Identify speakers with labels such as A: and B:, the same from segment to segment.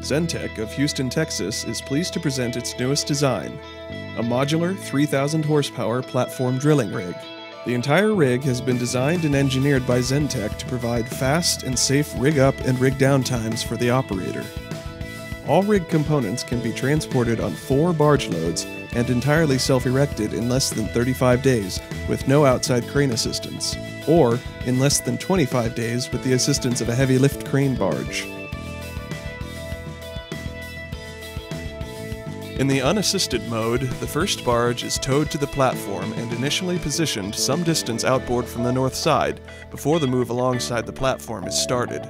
A: Zentech of Houston, Texas is pleased to present its newest design, a modular 3,000 horsepower platform drilling rig. The entire rig has been designed and engineered by Zentech to provide fast and safe rig up and rig down times for the operator. All rig components can be transported on 4 barge loads and entirely self-erected in less than 35 days with no outside crane assistance, or in less than 25 days with the assistance of a heavy lift crane barge. In the unassisted mode, the first barge is towed to the platform and initially positioned some distance outboard from the north side before the move alongside the platform is started.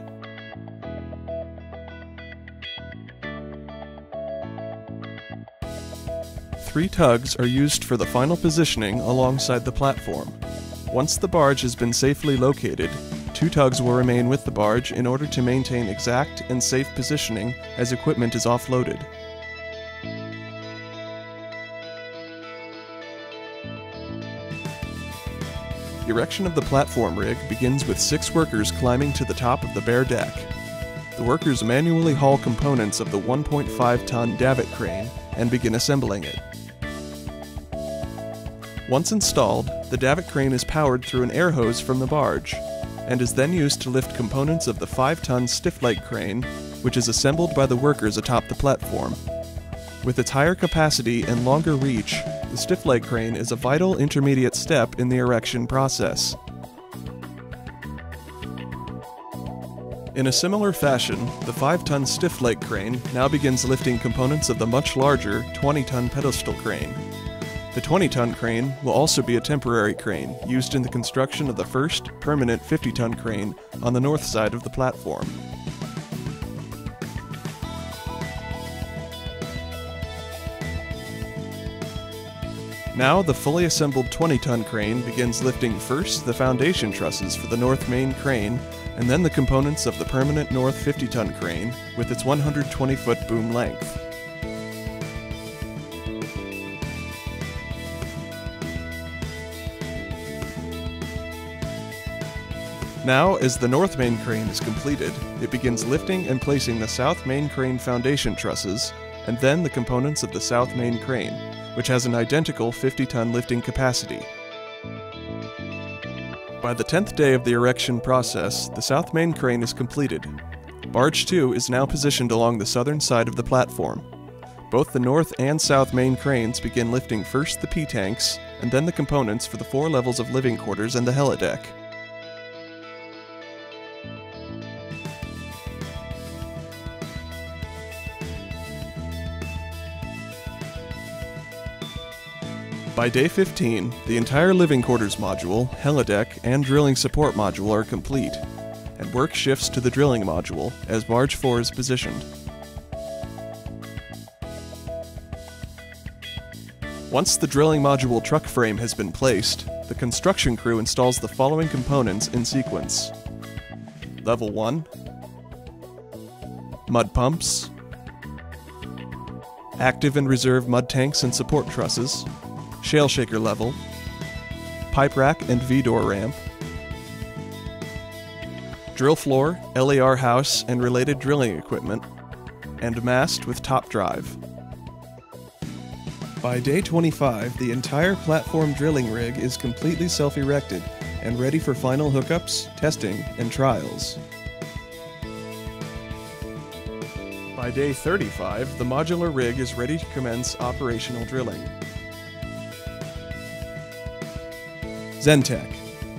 A: Three tugs are used for the final positioning alongside the platform. Once the barge has been safely located, 2 tugs will remain with the barge in order to maintain exact and safe positioning as equipment is offloaded. Erection of the platform rig begins with 6 workers climbing to the top of the bare deck. The workers manually haul components of the 1.5-ton davit crane and begin assembling it. Once installed, the davit crane is powered through an air hose from the barge, and is then used to lift components of the 5-ton stiff leg crane, which is assembled by the workers atop the platform. With its higher capacity and longer reach, the stiff leg crane is a vital intermediate step in the erection process. In a similar fashion, the 5-ton stiff leg crane now begins lifting components of the much larger 20-ton pedestal crane. The 20-ton crane will also be a temporary crane used in the construction of the first permanent 50-ton crane on the north side of the platform. Now the fully assembled 20-ton crane begins lifting first the foundation trusses for the north main crane and then the components of the permanent north 50-ton crane with its 120-foot boom length. Now, as the north main crane is completed, it begins lifting and placing the south main crane foundation trusses and then the components of the south main crane, which has an identical 50-ton lifting capacity. By the 10th day of the erection process, the south main crane is completed. Barge 2 is now positioned along the southern side of the platform. Both the north and south main cranes begin lifting first the P-tanks, and then the components for the 4 levels of living quarters and the helideck. By day 15, the entire living quarters module, helideck, and drilling support module are complete, and work shifts to the drilling module as Barge 4 is positioned. Once the drilling module truck frame has been placed, the construction crew installs the following components in sequence. Level 1, mud pumps, active and reserve mud tanks and support trusses, shale shaker level, pipe rack and V-door ramp, drill floor, LER house and related drilling equipment, and mast with top drive. By day 25, the entire platform drilling rig is completely self-erected and ready for final hookups, testing, and trials. By day 35, the modular rig is ready to commence operational drilling. Zentech.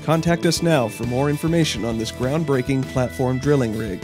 A: Contact us now for more information on this groundbreaking platform drilling rig.